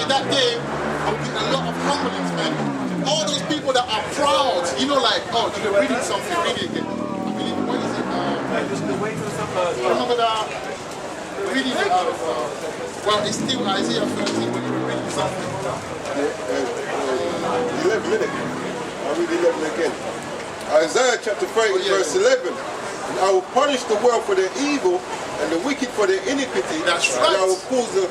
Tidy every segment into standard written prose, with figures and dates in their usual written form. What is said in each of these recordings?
in that day, there will be a lot of humblings, man. All those people that are proud, you know, like, oh, you're reading something, read it again. I believe, what is it? Remember that? Reading it out of, well, it's still Isaiah 13 when you were reading something. 11 minutes. I'll read 11 again. Isaiah chapter 30, verse 11. And I will punish the world for their evil and the wicked for their iniquity. That's right. And I will cause the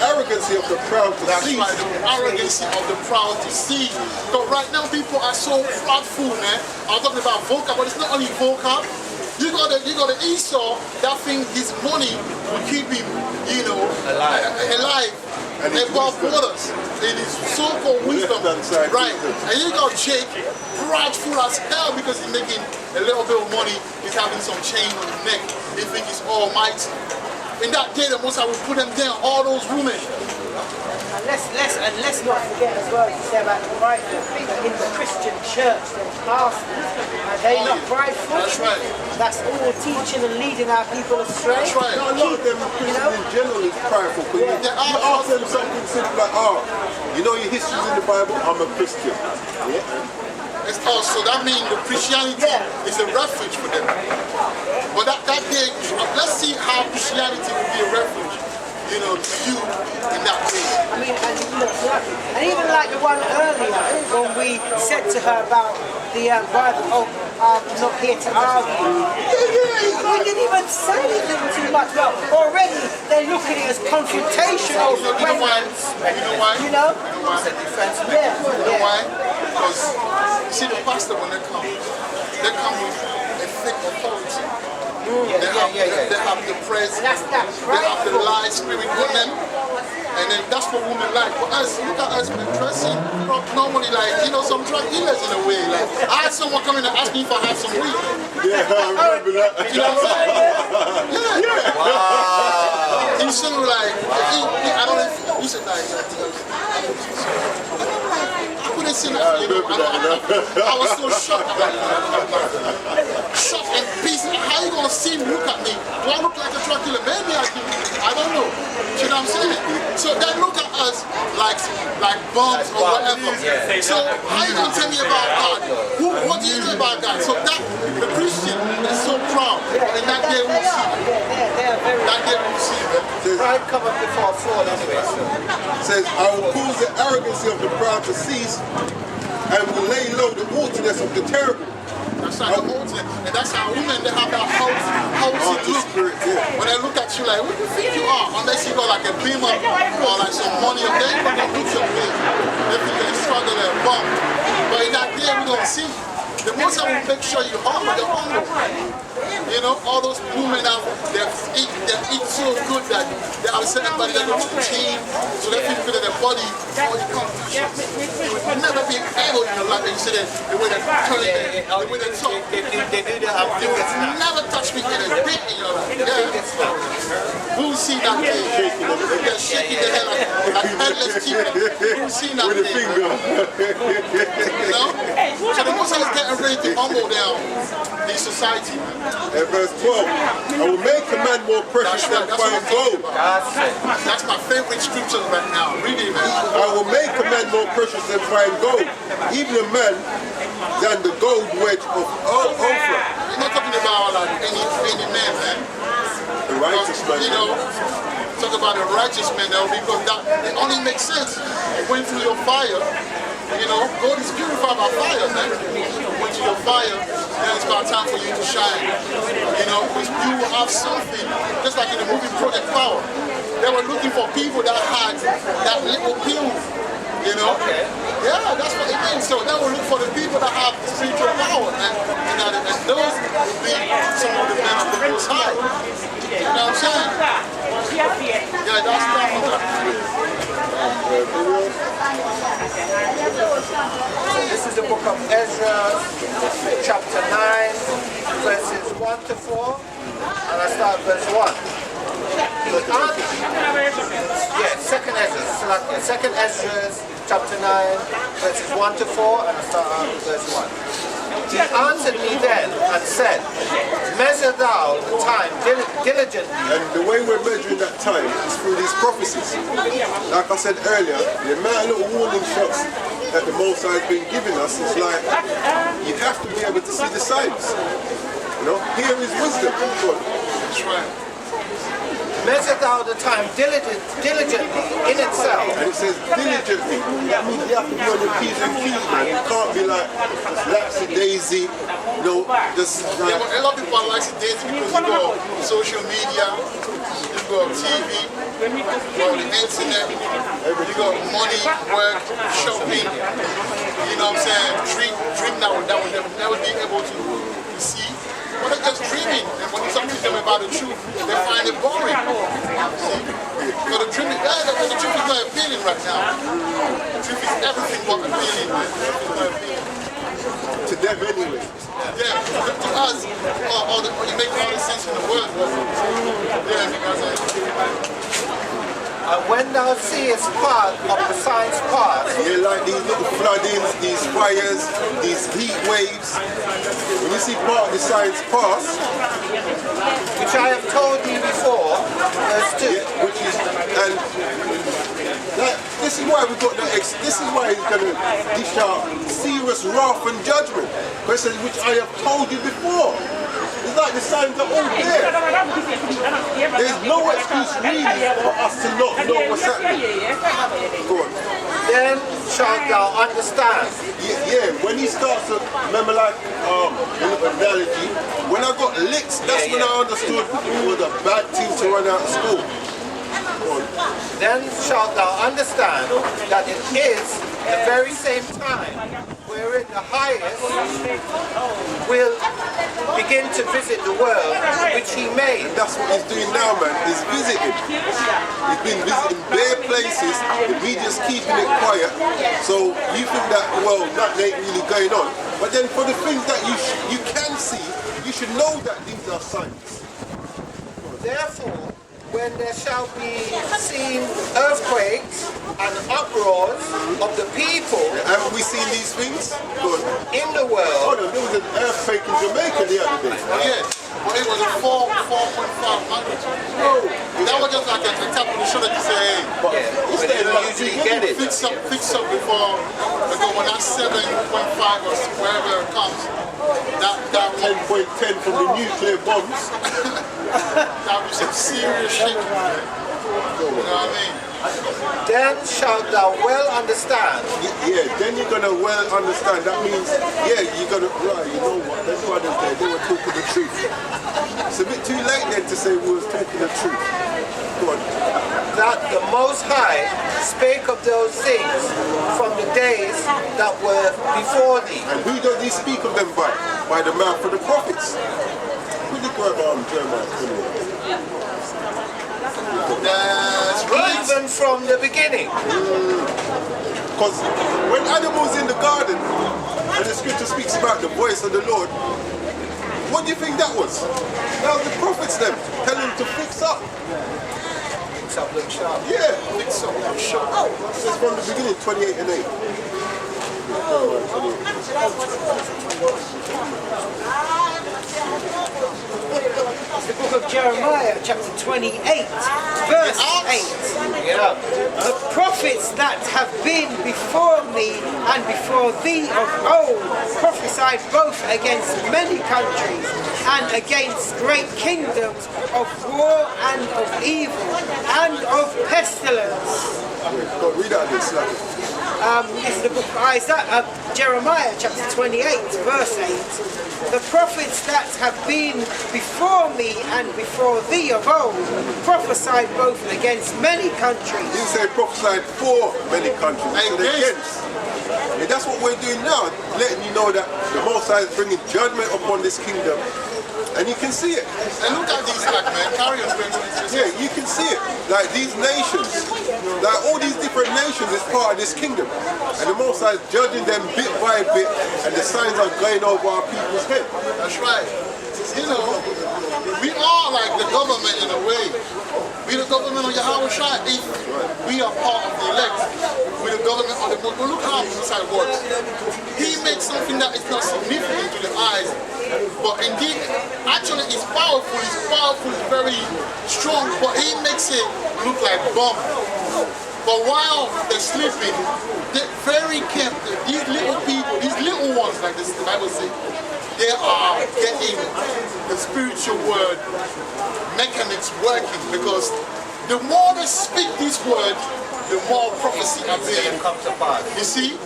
arrogancy of the proud to cease. That's right, the arrogancy of the proud to cease. But right now people are so proudful, man. I'm talking about vocab, but it's not only vocab. You got the Esau that think his money will keep him, you know, alive above borders. In his so-called wisdom, right? And you got Jake, prideful as hell because he's making a little bit of money. He's having some chain on his neck. He thinks he's almighty. In that day, the Most High will put them down, all those women. And let's not forget as well, you say about the prideful. In the Christian church, there's pastors, and they not prideful. That's right. That's all teaching and leading our people astray. That's right. A lot of them Christians in general is prideful. You ask them something simple like, oh, you know your history's in the Bible, I'm a Christian. Yeah. It's also, that means the Christianity is a refuge for them. But that day, let's see how Christianity will be a refuge, you know, to you in that day. I mean, and even like the one earlier, when we said to her about the Bible, oh, I'm not here to argue. We didn't even say anything too much. Well, already they look at it as confrontational. You know why? You know? It's a defense mechanism. You know why? Because, you see, the pastor, when they come with a thick authority. They have the praise, they have the lie spirit on them, and then that's what women like. But us, look at us, we're dressing normally like, you know, some drug dealers in a way. Like, I had someone come in and ask me if I had some weed. Yeah, I remember that. You know what I'm saying? Yeah. Wow. You sort of like, I don't know, you said like, I couldn't see that, you know, I was so shocked about it. Shocked and pissed. How you gonna see me, look at me? Do I look like a drug dealer? Maybe I do. I don't know. You know what I'm saying? So they look at us like bums or whatever. So how you gonna tell me about God? What do you know about God? So that the Christian is so proud. And that day we'll see. That day we'll see. Pride cometh before a fall anyway. It says, I will cause the arrogancy of the proud to cease and will lay low the haughtiness of the terrible. That's how the and that's how women, they have that haughty look. When they look at you like, what do you think you are? Unless you got like a beamer or like some money or they don't look your way. They think they struggle and bump. But in that day we don't see. The most I will make sure you're humble, you're humble. You know, all those women out, they eat so good that they have certain body that go to the gym, so they feel good in their body. Oh, you can't do shit. You would never be able in your life, and you see the way they turn it, the way they talk. You would never touch me in a bit in your life. Yeah. We'll see that day. They're shaking their head like headless chicken. We'll see that with day. a finger. You know? So the most I is getting ready to humble down the society. Verse 12, I will make a man more precious than fine gold. That's my favorite scripture right now. Read it, man. I will make a man more precious than fine gold, even a man than the gold wedge of Ophir. We're not talking about like any man, man. The righteous man. You know, talk about a righteous man though, because that it only makes sense. You went through your fire. You know, gold is purified by fire, man. You went to your fire, then it's about time for you to shine. You know, because you will have something, just like in the movie Project Power. They were looking for people that had that little pill, you know? Yeah, that's what it means. So they will look for the people that have spiritual power, and those will be some of the men of the Most High. You know what I'm saying? Yeah, that's that. So this is the book of Ezra, chapter 9, verses 1 to 4, and I start verse 1. Second Ezra, chapter 9, verses 1 to 4, and I start verse 1. He answered me then and said, Measure thou the time diligently. And the way we're measuring that time is through these prophecies. Like I said earlier, the amount of little warning shots that the Most High has been giving us is like, you have to be able to see the signs. You know, here is wisdom. That's right. Measure thou the time diligently in itself. And it says diligently. That means you have to be on your P's and Q's, man. You can't be like laxy-daisy, you know, just like... Yeah, but a lot of people are laxy-daisy because you go social media, you go TV, you go on the internet, you go money, work, shopping, you know what I'm saying? Dream that would never be able to see. But they're just dreaming, and when you talk to them about the truth, they find it boring. See? So the truth is not appealing right now. The truth is everything but appealing, man. To them anyway. Yeah, to us, you make all the sense in the world. Yeah, because And when thou seest part of the signs pass, Yeah, like these little floodings, these fires, these heat waves. When you see part of the signs pass, which I have told thee before, verse 2. yeah, which is, and that, this is why we got that. This is why he's going to dish out serious wrath and judgment. But it says, which I have told you before. It's like the signs are all there. There's no excuse really for us to not know what's happening. Go on. Then shalt thou understand. Yeah, when he starts to, remember like, the little analogy, when I got licks, that's when I understood it was a bad thing to run out of school. Then shalt thou understand that it is the very same time wherein the highest will begin to visit the world which he made. And that's what he's doing now, man. He's visiting. He's been visiting bare places. The media's keeping it quiet. So you think that, well, nothing ain't really going on. But then for the things that you can see, you should know that these are signs. Therefore, when there shall be seen earthquakes and uproars of the people Haven't we seen these things? Good. in the world, Oh, there was an earthquake in Jamaica the other day. yeah, but it was a 4.5 magnitude. Oh, That was just like a tap on the shoulder to say, hey, but but they don't usually get it. fix up before, because when that 7.5 or wherever it comes, that 10.10 from the nuclear bombs. that was some serious shit. You know what I mean? Then shalt thou well understand Yeah, then you're gonna well understand. That means, yeah, you're gonna, right, you know what, them brothers there, they were talking the truth. It's a bit too late then to say we was talking the truth. Go on. that the Most High spake of those things from the days that were before thee. And who does he speak of them by? By the mouth of the prophets. Who did Jeremiah? That's right. Even from the beginning. Because when Adam was in the garden, and the scripture speaks about the voice of the Lord, what do you think that was? That was the prophets them, telling him to fix up. Fix up, look sharp. Yeah, fix up, look sharp. This is from the beginning, 28 and 8. The book of Jeremiah, chapter 28, verse 8. Yeah. The prophets that have been before me and before thee of old prophesied both against many countries and against great kingdoms of war and of evil and of pestilence. Go read out this. It's the book of Isaiah, Jeremiah chapter 28, verse 8. The prophets that have been before me and before thee of old prophesied both against many countries. He didn't say prophesied for many countries, he said against. And that's what we're doing now, letting you know that the Most High is bringing judgment upon this kingdom. And you can see it. And look at these, like, man, carry on. Yeah, you can see it. Like these nations, like all these different nations is part of this kingdom. And the Most High is judging them bit by bit, and the signs are going over our people's head. That's right. You know, we are like the government in a way. We the government of Yahweh Shai. We are part of the elect. We the government of the But look how Messiah works. He makes something that is not significant to the eyes, but indeed, actually it's powerful, it's very strong, but he makes it look like bomb. But while they're sleeping, they're very careful. These little people, these little ones, like this, the Bible says, they are getting the spiritual word mechanics working, because the more they speak this word, the more prophecy are being come to pass. You see?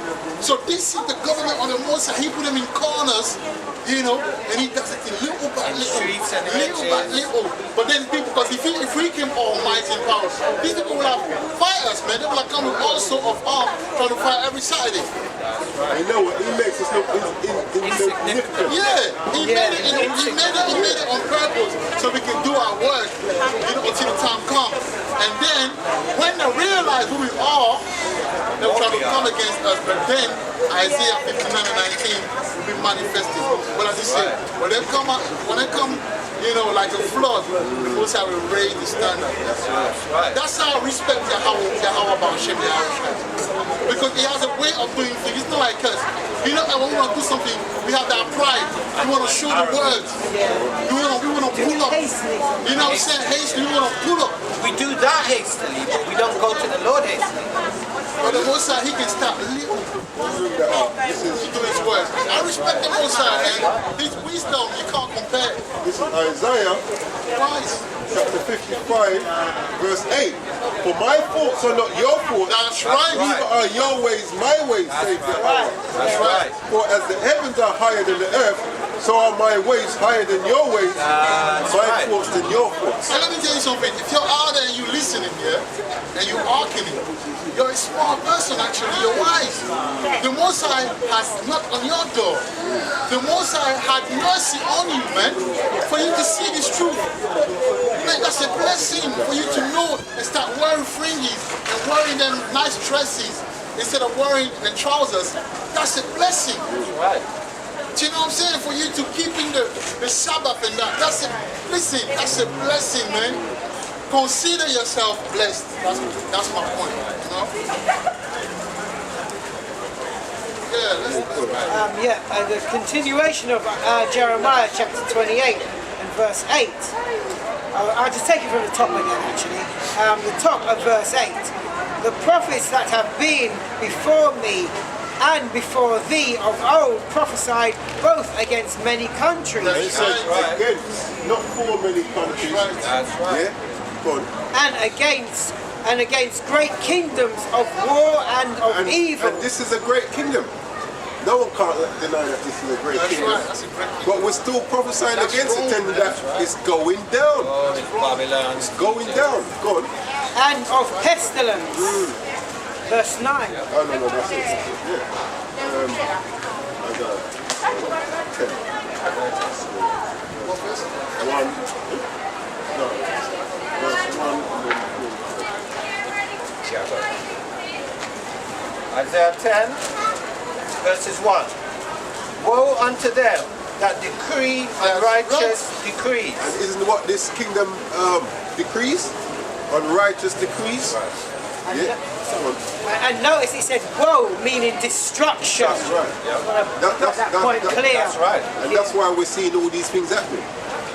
So this is the government on the most side. He put them in corners, you know, and he does it in little by little, streets and little by little. But then people, because if we came almighty in power, these people will have fight us, man. They will have come with all sorts of arms trying to fight every Saturday. You know what? He makes us look insignificant. Yeah, he made it on purpose so we can do our work, you know, until the time comes. And then when they realize who we are, they'll try to come against us. But then Isaiah 59 and 19 will be manifested. But as he said, when they come, you know, like a flood, the Most High will raise the standard. That's how I respect Yahweh about Shem Yahweh. Because he has a way of doing things. It's not like us. You know, when we want to do something, we have that pride. We want to show the words. We want to pull up. You know what I'm saying? Hastily, we want to pull up. We do that hastily, but we don't go to the Lord hastily. But the Most High, he can start little. He do his work. I respect the Most High, man. His wisdom, you can't compare. This is Isaiah Christ. chapter 55, verse 8. For my thoughts are not your thoughts. That's right. Neither are your ways my ways, says Yahweh. That's right. For as the heavens are higher than the earth, so are my ways higher than your ways, my thoughts than your thoughts. And let me tell you something. If you're out there and you're listening here, and you're hearkening, you're a smart person actually, you're wise. The Most High has knocked on your door. The Most High had mercy on you, man, for you to see this truth. Man, that's a blessing for you to know and start wearing fringes and wearing them nice dresses instead of wearing the trousers. That's a blessing. Right. Do you know what I'm saying? For you to keep in the Sabbath and that. That's a blessing, man. Consider yourself blessed. That's my point, you know? Yeah, let's the continuation of Jeremiah chapter 28 and verse 8. I'll just take it from the top again, actually. The top of verse 8. The prophets that have been before me and before thee of old prophesied both against many countries. He says against, not for many countries. That's right. Yeah? Go on. and against great kingdoms of war and of evil. And this is a great kingdom. No one can't deny that this is a great kingdom. right. That's a great kingdom. But we're still prophesying against it, and that it's going down. Oh, this Babylon. It's going down. Go on. And of pestilence. Verse 9. Oh, no, that's it. Yeah. I got it. 10. What verse? 1. No. Verse 1 and then 4. Isaiah 10, verses 1. Woe unto them that decree unrighteous decrees. And isn't what this kingdom decrees? Unrighteous decrees? Yeah. And notice it said woe, meaning destruction. That's right. That point clear. That's right. And that's why we're seeing all these things happening.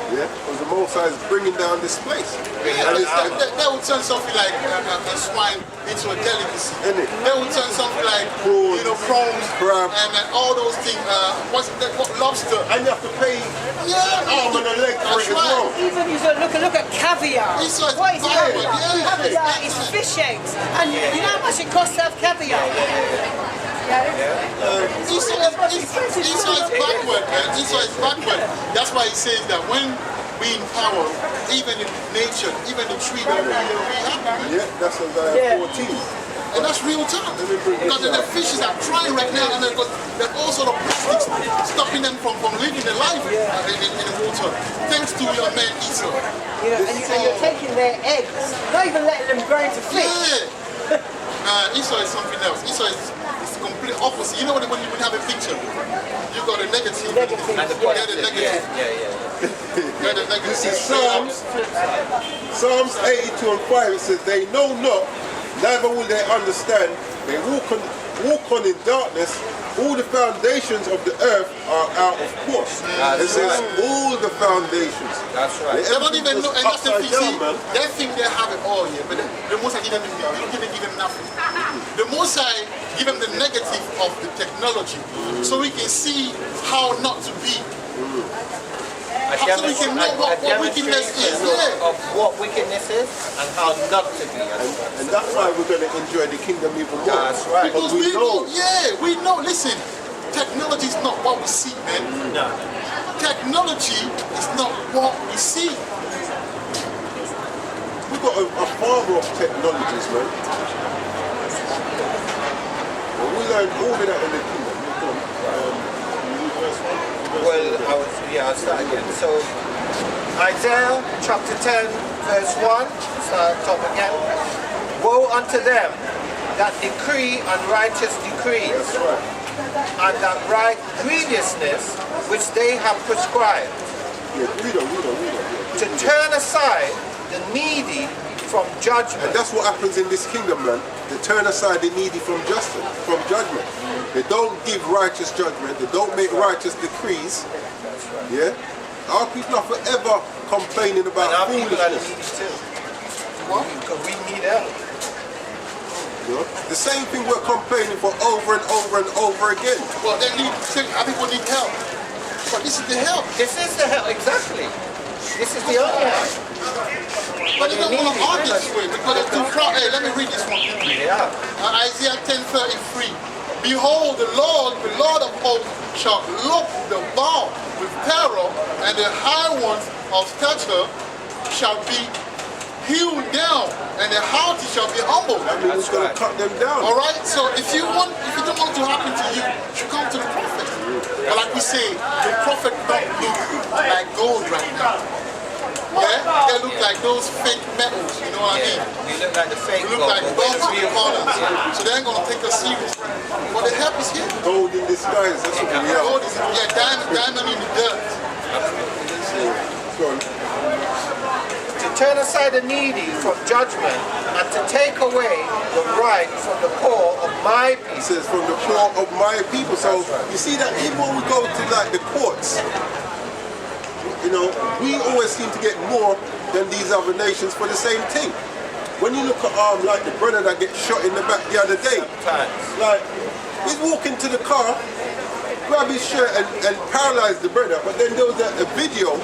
Yeah, because the Most High is bringing down this place. Yeah, they will turn something like a swine into a delicacy. Isn't it? They will turn something like Prawns, you know, prawns, crab. and all those things. What lobster? And you have to pay Yeah, arm and a leg for it as well. Even you look at caviar. He says What is backward, caviar? yeah. Caviar is fish eggs. And you know how much it costs to have caviar? Esau is backward, man. Esau is backward. That's why he says that when we in power, even in nature, even the tree that we have, Yeah, that's Isaiah 14. and that's real time. Because the fishes are trying right now, and there's all sort of plastics stopping them from living their life in the water. Thanks to your man Esau. You know, and you're taking their eggs, not even letting them grow into fish. Yeah. Esau is something else. Esau is the complete opposite. You know when you have a picture, you got a negative. And the positive. Yeah, the negative. This is Psalms 82 and 5. It says, they know not neither will they understand. They walk on in darkness. All the foundations of the earth are out of course. It says all the foundations. That's right. They don't even know, and that's the thing, see, man. they think they have it all here, but the Most High didn't give them nothing. The Most High give them the negative of the technology, so we can see how not to be. So we can know what wickedness is. Of what wickedness is and how not to be. And that's why we're going to enjoy the kingdom even more. That's right. Because we know, listen, technology is not what we see, man. No. Technology is not what we see. We've got a farmer of technologies, man. And we learn all of that in the kingdom. Well, I'll start again. So, Isaiah chapter 10, verse 1, start top again. Woe unto them that decree unrighteous decrees, That's right. and that write grievousness which they have prescribed, Yeah, read on. to turn aside the needy from judgment. And that's what happens in this kingdom, man. They turn aside the needy from justice, from judgment. They don't give righteous judgment. They don't make righteous decrees. Yeah? Our people are forever complaining And about our people are foolishness. needy too. Because we need help. You know? The same thing we're complaining for over and over and over again. Well, our people need help. But this is the help. This is the help, exactly. This is the only help. But they don't want to argue this way because they're too proud. Hey, let me read this one. Yeah. Isaiah 10:33. Behold, the Lord of hosts, shall look the bound with terror, and the high ones of stature shall be hewn down, and the haughty shall be humbled. That means it's going to cut them down. All right. So if you don't want it to happen to you, you come to the prophet. But like we say, the prophet don't look like gold right now. Yeah, they look like those fake metals. You know what I mean? We look like the fake We look like gold, but gold we're the real colors. gold. So they ain't gonna take us serious. But the help is here. Gold in disguise, that's what we are. Gold is diamond in the dirt. Go on. To turn aside the needy from judgment and to take away the right from the poor of my It people. says from the poor of my people. So you see that even when we go to like the courts, you know, we always seem to get more than these other nations for the same thing. When you look at like the brother that get shot in the back the other day, like he's walking to the car, grab his shirt and paralyze the brother. But then there was a video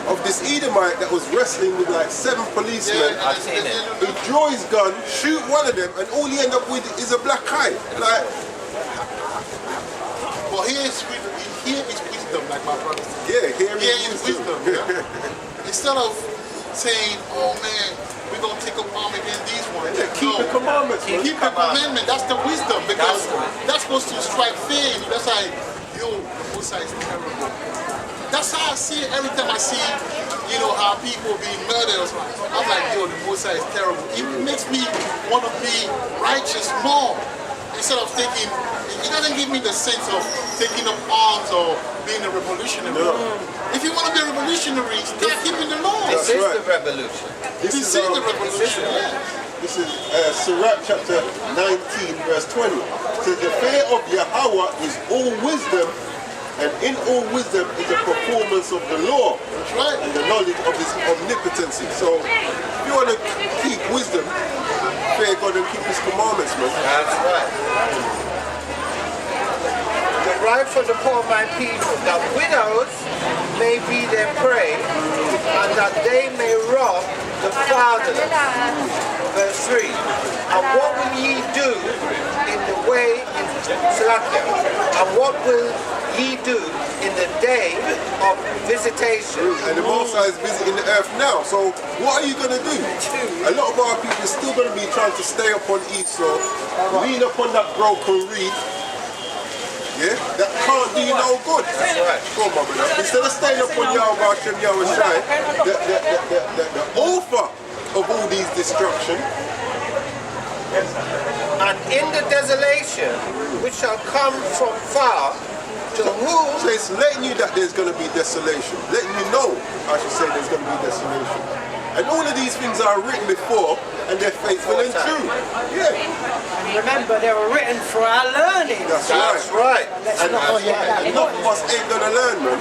of this Edomite that was wrestling with like 7 policemen. I've seen it. He draw his gun, shoot one of them, and all he end up with is a black eye. Like, Well, here is wisdom, like my brother said. yeah, Here is wisdom. Yeah. Instead of saying, "Oh man, we're gonna take up arm against these ones," Yeah, keep the commandments, man. Keep the commandment. That's the wisdom, because that's supposed to strike fear in you. That's like, yo, the Most High is terrible. That's how I see it every time I see, you know, how people being murdered. I'm like, yo, the Most High is terrible. It makes me want to be righteous more. Instead of taking, it doesn't give me the sense of taking up arms or being a revolutionary. No. If you want to be a revolutionary, start keeping the law. This is right. the revolution. This is the revolution. Yeah. This is Sirach chapter 19 verse 20. It says the fear of Yahweh is all wisdom, and in all wisdom is the performance of the law. That's right. And the knowledge of his omnipotency. So if you want to keep wisdom, fear God and keep his commandments, man. That's right. The right for the poor of my people, that widows may be their prey, and that they may rob the fatherless. Verse 3. And what will ye do in the way in Slakia? And what will ye do in the day of visitation? And the Most High is visiting the earth now. So what are you going to do? A lot of our people are still going to be trying to stay up on Esau, lean up on that broken reed. Yeah, that can't do you no good. That's right. Go on, brother. Instead of staying up on Yahweh Hashem Yahweh Shai, the author of all these destruction. And in the desolation which shall come from far, to whom So it's letting you that there's going to be desolation. Letting you know, I should say, there's going to be desolation. And all of these things are written before, and they're faithful and true. Yeah. And remember, they were written for our learning. That's That's right. right. Let's And not forget that. None of us ain't gonna learn, man.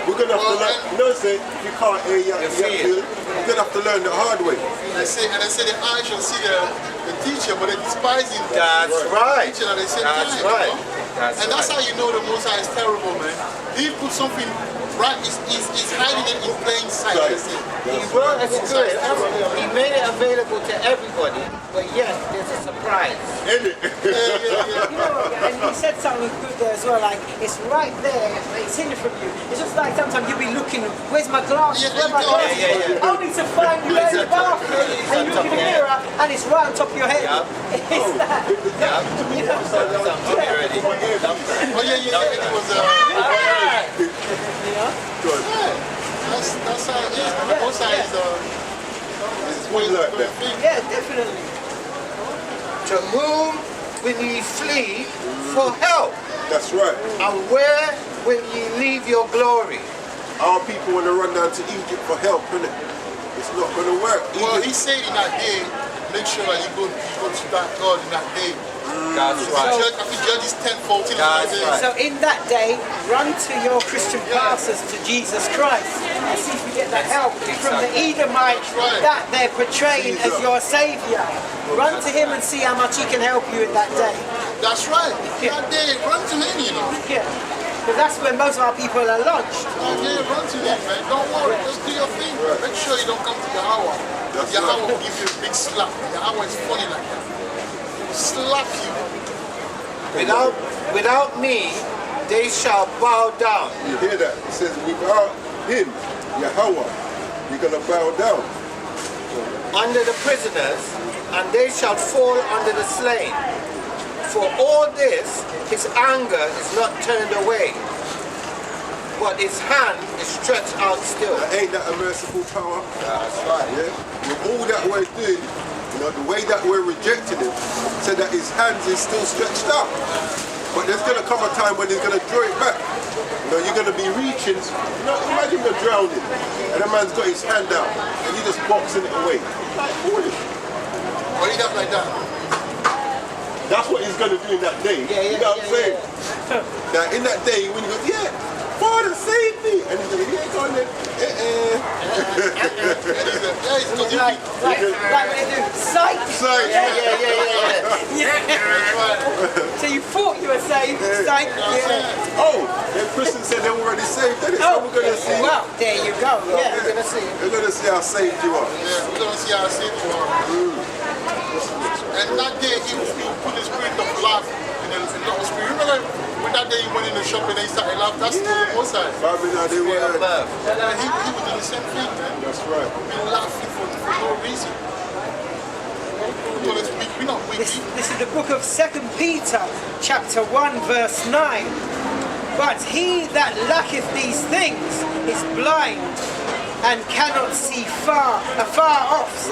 We're gonna have to learn. You know, say if you can't hear, you're gonna have to learn the hard way. And they say the eye shall see the teacher, but they despise him. That's right. Teacher at the same That's time, right. you know? That's And that's right. how you know the Most High is terrible, man. He put something right, he's hiding it in plain sight. Right. They say. He brought a spirit. He made it available to everybody, but yet there's a surprise. Ain't it? You know, and you said something good there as well, like it's right there, it's hidden from you. It's just like sometimes you'll be looking, where's my glasses, where's my glasses? Only to find you there in the bathroom, and you look in the mirror, and it's right on top of your head. It's that. You know, Oh yeah, it was Good. that's how it is. The Most High is One like that. yeah, definitely. To whom will ye flee for help? That's right. And where will ye leave your glory? Our people want to run down to Egypt for help, innit? It's not going to work. Well, Egypt, he said in that day, make sure that you go to that God in that day. That's I think Judges 10:14. That's right. So in that day, run to your Christian pastors, to Jesus Christ, and see if you get the help from the Edomites that they're portraying as your Savior. Run to him and see how much he can help you in that day. That's right. That day, run to him, you know. Yeah. Because that's where most of our people are lodged. Yeah, run to him, man. Don't worry. Just do your thing. Make sure you don't come to Yahweh. That's Yahweh will give you a big slap. Yahweh is funny like that. He will slap you. Without me, they shall bow down. you hear that? It says, without him, Yahweh, you're going to bow down. Under the prisoners, and they shall fall under the slain. For all this, his anger is not turned away, but his hand is stretched out still. Ain't that a merciful power? That's right. Yeah? With all that we're doing, you know, the way that we're rejecting him, said that his hands is still stretched out. But there's going to come a time when he's going to draw it back. You know, you're going to be reaching, you know, imagine you're drowning, and a man's got his hand out, and you're just boxing it away. Like, foolish. Or he does like that. That's what he's going to do in that day. You know what I'm saying? Now, in that day, when you go, yeah, Father, save me. And he's going to, yeah, go on then. Like when they do, sight. Sight. So you thought you were saved, sight. Yeah. Oh, and Christian said they're already saved, didn't it? So we're going to see. Well, there you go. Yeah, we're going to see. We're going to see how saved you are. Yeah, we're going to see how safe you are. And that day, he put the spirit of love in a lot of spirit. Remember when that day he went in the shop and he started laughing? That's the Most High. Babylon, they were. And he was doing the same thing, man. That's right. Been laughing for no reason. We're not weak. This is the book of 2 Peter, chapter 1, verse 9. But he that lacketh these things is blind and cannot see afar off,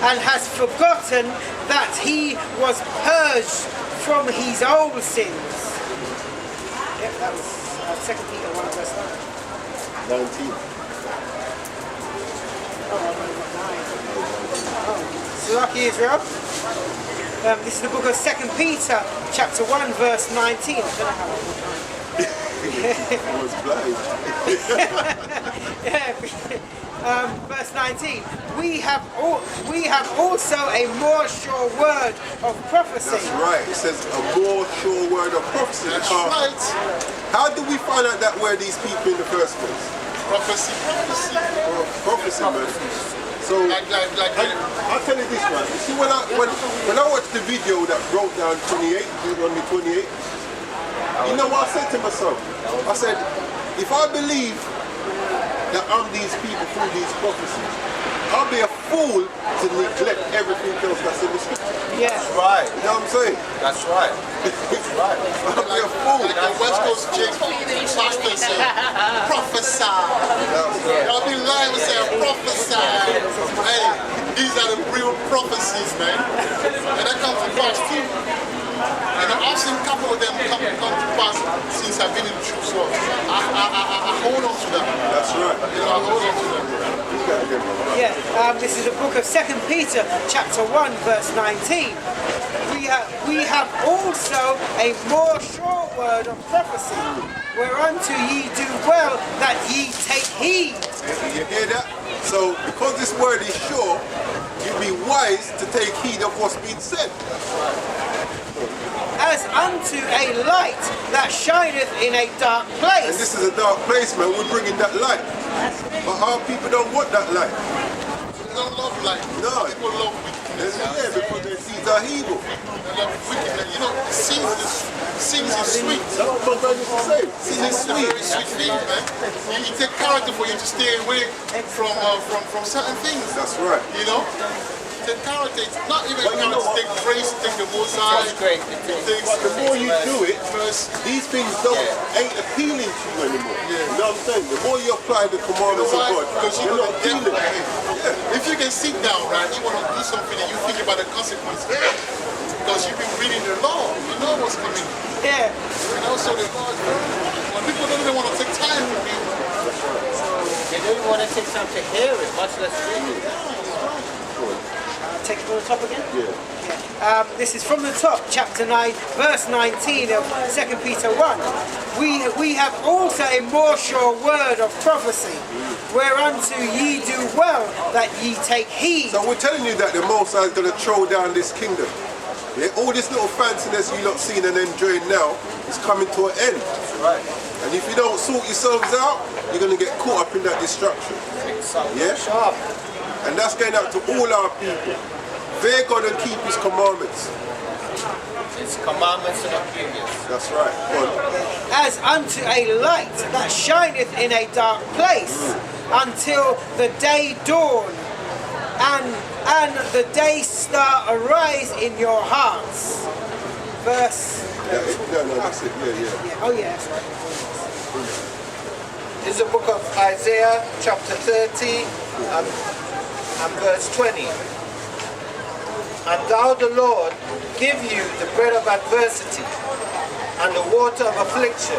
and has forgotten that he was purged from his old sins. Yep, that was 2 Peter 1, verse 9. 19. Lucky Israel. This is the book of 2 Peter, chapter 1, verse 19. I don't know how I was blind. verse 19. We have also a more sure word of prophecy. That's right. It says a more sure word of prophecy. That's right. How do we find out that we're these people in the first place? Prophecy. Prophecy, man. So, I'll tell you this, man. You see, when I watched the video that broke down 28, Deuteronomy 28, you know what I said to myself? I said, if I believe that I'm these people through these prophecies, I'll be a fool to neglect everything else that's in the scripture. Yeah. That's right. You know what I'm saying? That's right. That's right. I'll be a fool. Like the West Coast James Pastor said, prophesy. I'll be lying and saying prophesy. Hey, these are the real prophecies, man. And that comes to pass too. And I've seen a couple of them come to pass since I've been in the truth. So I hold on to that. That's right. You know, I hold on to that. again, brother. Yeah, this is the book of 2 Peter, chapter 1, verse 19. We have also a more sure word of prophecy, whereunto ye do well that ye take heed. You hear that? So, because this word is sure, you be wise to take heed of what's being said. As unto a light that shineth in a dark And place. this is a dark place, man. We're bringing that light. But our people don't want that light. They don't love light. No. People love wickedness. Yeah, because their seeds are evil. They love wickedness. You know, sin is sweet. That's what my brother used to say. Sin is It's a sweet. very sweet thing, man. It takes character for you to stay away from certain things. That's right. You know? It takes character. It's not even But you know character. It takes grace, it takes the most high. It takes But the more you do it, first. these things ain't appealing to you anymore. You know what I'm saying? The more you apply the commandments of God, Because you you're know not the devil. appealing. If you can sit down, right, you want to do something and you think about the consequences. Because you've been reading the law, you know what's coming. Yeah. And also the law is very important. When people don't even want to take time to read. They don't even want to take time to hear it, much less read it. Take it from the top again? Yeah. This is from the top, chapter 9, verse 19 of 2 Peter 1. We have also a more sure word of prophecy, whereunto ye do well that ye take heed. So we're telling you that the Most High is going to throw down this kingdom. Yeah? All this little fanciness you lot seeing and enjoying now is coming to an end. Right. And if you don't sort yourselves out, you're going to get caught up in that destruction. Yeah? Sharp. And that's going out to all our people. Fear God and keep His commandments. His commandments and obedience. That's right. Go on. As unto a light that shineth in a dark place, until the day dawn, and the day star arise in your hearts. Verse. No, that's it. Yeah. Oh yeah, that's right. This is the book of Isaiah, chapter 30, and verse 20. And thou, the Lord, give you the bread of adversity and the water of affliction.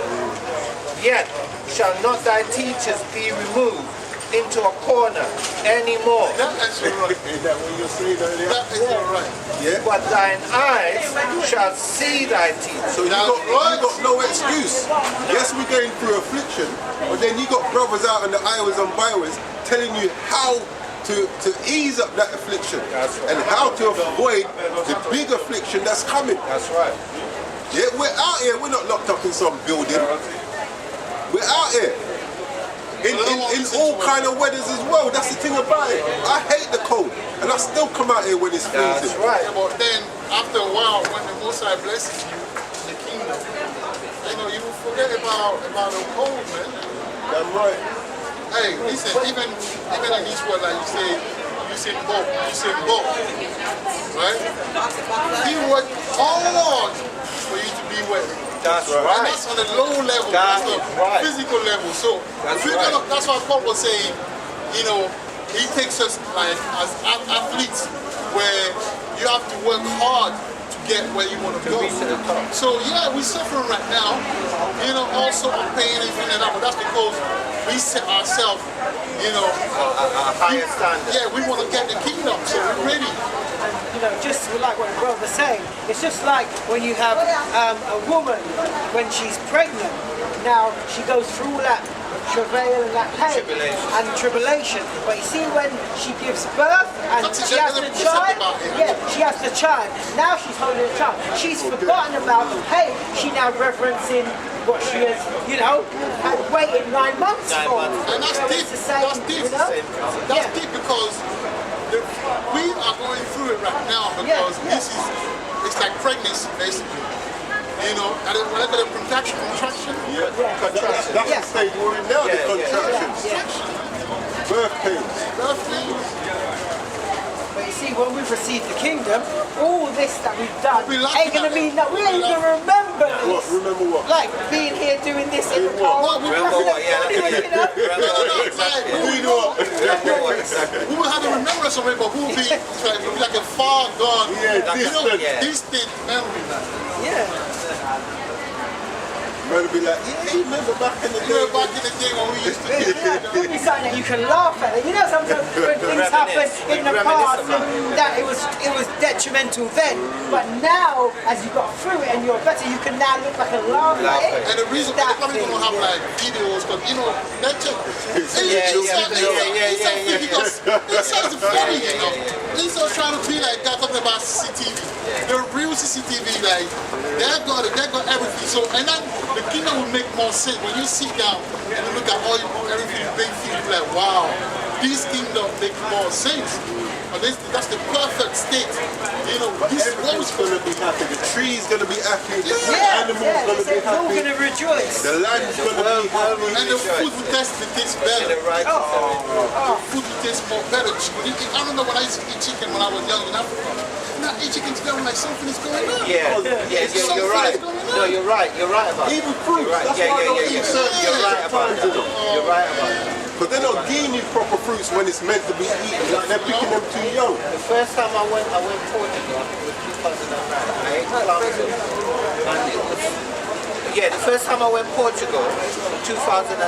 Yet shall not thy teachers be removed into a corner anymore. That is right. Is that what you're saying earlier? That is right. Yeah? But thine eyes shall see thy teachers. So you got no excuse. Yes, we're going through affliction, but then you got brothers out on the highways and byways telling you how to ease up that affliction and how to avoid the big affliction that's coming. That's right. Yeah, we're out here. We're not locked up in some building. We're out here. In all kind of weathers as well. That's the thing about it. I hate the cold, and I still come out here when it's freezing. That's right. Yeah, but then after a while, when the Most High blesses you in the kingdom, you know, you will forget about the cold, man. Damn right. Hey, listen, even in this world, like you say Bob, right? He worked hard for you to be well. That's And right. that's on a low level, That that's the is right. physical level. So That's if we're right. that's why Paul was saying, you know, he takes us like as athletes where you have to work hard to get where you want to go. reach to the top. So yeah, we're suffering right now, you know, also on pain and things like that, but that's because we set ourselves, you know, A higher standard. yeah, we want to get the kingdom, so we're ready. And you know, just like what the brother was saying, it's just like when you have a woman when she's pregnant. Now she goes through all that travail and that pain and tribulation. But you see, when she gives birth and she has the child, yeah, she has the child. Now she's holding the child. She's forgotten about the pain. She now reverencing what she has, you know, had waited 9 months for. And that's So deep, it's the same, that's deep, you know? that's deep because we are going through it right now because this is, it's like pregnancy basically. You know, and when I got a contraction. Yeah. That's the stage we're in now, the contractions. Birth pains. Birth pains. But you see, when we've received the kingdom, all this that we've done We'll be laughing ain't going to at mean it. that we ain't going to remember What? this. Remember what? Like being here doing this in the what? cold. Remember what? Yeah, You know? We know. We will have a remembrance of it, but we'll be like a far gone, Yeah, you know, distant. distant memory. Yeah. Man will be like, yeah, you remember back in the day. You know, back in the day when we used to do It could be something that you can laugh at. You know, sometimes when things happen in the past, that it was detrimental then. But now, as you got through it and you're better, you can now look back and laugh at it. And the reason they probably don't have like videos, because you know, that chick, it's funny, you know. Instead of trying to be like that, talking about CCTV, the real CCTV, like they got everything. So, and then the kingdom will make more sense when you sit down and you look at all everything they feel. You're like, wow, this kingdom makes more sense. But that's the perfect state. You know, this Everything's going to be happy. The tree's going to be happy. The animals going to be It's all happy. going to rejoice. The land's going to be happy. and the food will taste better. The food will taste more better. I don't know when I used to eat chicken when I was young in Africa. Now I eat chicken today, I'm like, something is going on. You're right. No, you're right. You're right about it. Even fruits. Right. That's why I don't eat certain You're right about times, that. you know. You're right about that. But they're not giving you proper fruits when it's meant to be eaten. Like they're picking them too young. The first time I went Portugal, it was 2009. I ate plums. And it was, the first time I went Portugal, 2009,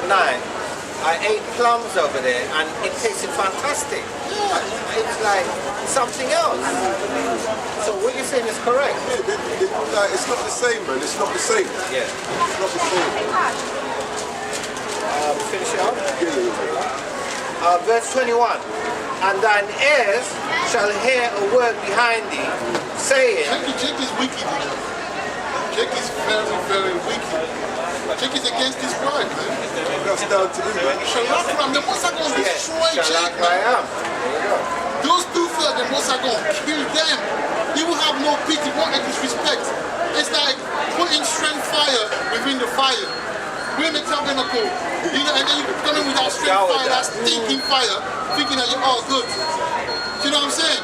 I ate plums over there and it tasted fantastic. It's like something else. So what you're saying is correct. Yeah, it's not the same, man. It's not the same. Yeah. It's not the same. Finish it up. Verse 21. And thine ears shall hear a word behind thee, saying. Jake is wicked, you know. Jake is very, very wicked. Jake is against his word, man. That's down to him, man. Shalakram, the most are going to destroy Jake, man. Those two thugs, the most are going to kill them. He will have no pity, won't disrespect. It's like putting strength fire within the fire. We're in the tabernacle, you know, and then you come in with that straight fire, that stinking fire, thinking that you're all good. You know what I'm saying?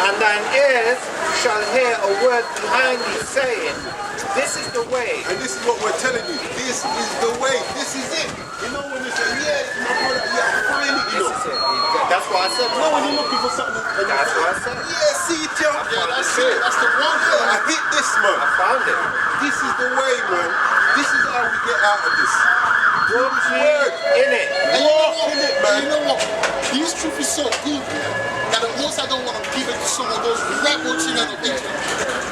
And thine ears shall hear a word behind thee saying, this is the way. And this is what we're telling you. This is the way. This is it. You know when you say, yeah, my brother, yeah, find it, you know. That's why I said. You know when you're looking for something. And That's why I said. yeah, see, Joe. Yeah, that's it. That's the one thing. I hit this, man. I found it. This is the way, man. This is how we get out of this. Walk in it. And Walk in it, man. you know what? This truth is so good that the most I don't want to give it to some of those rebel children of Israel.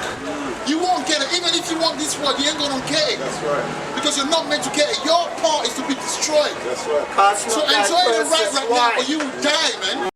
You won't get it. Even if you want this word, you ain't gonna get it. That's right. Because you're not meant to get it. Your part is to be destroyed. That's right. So enjoy the right now, or you will die, man.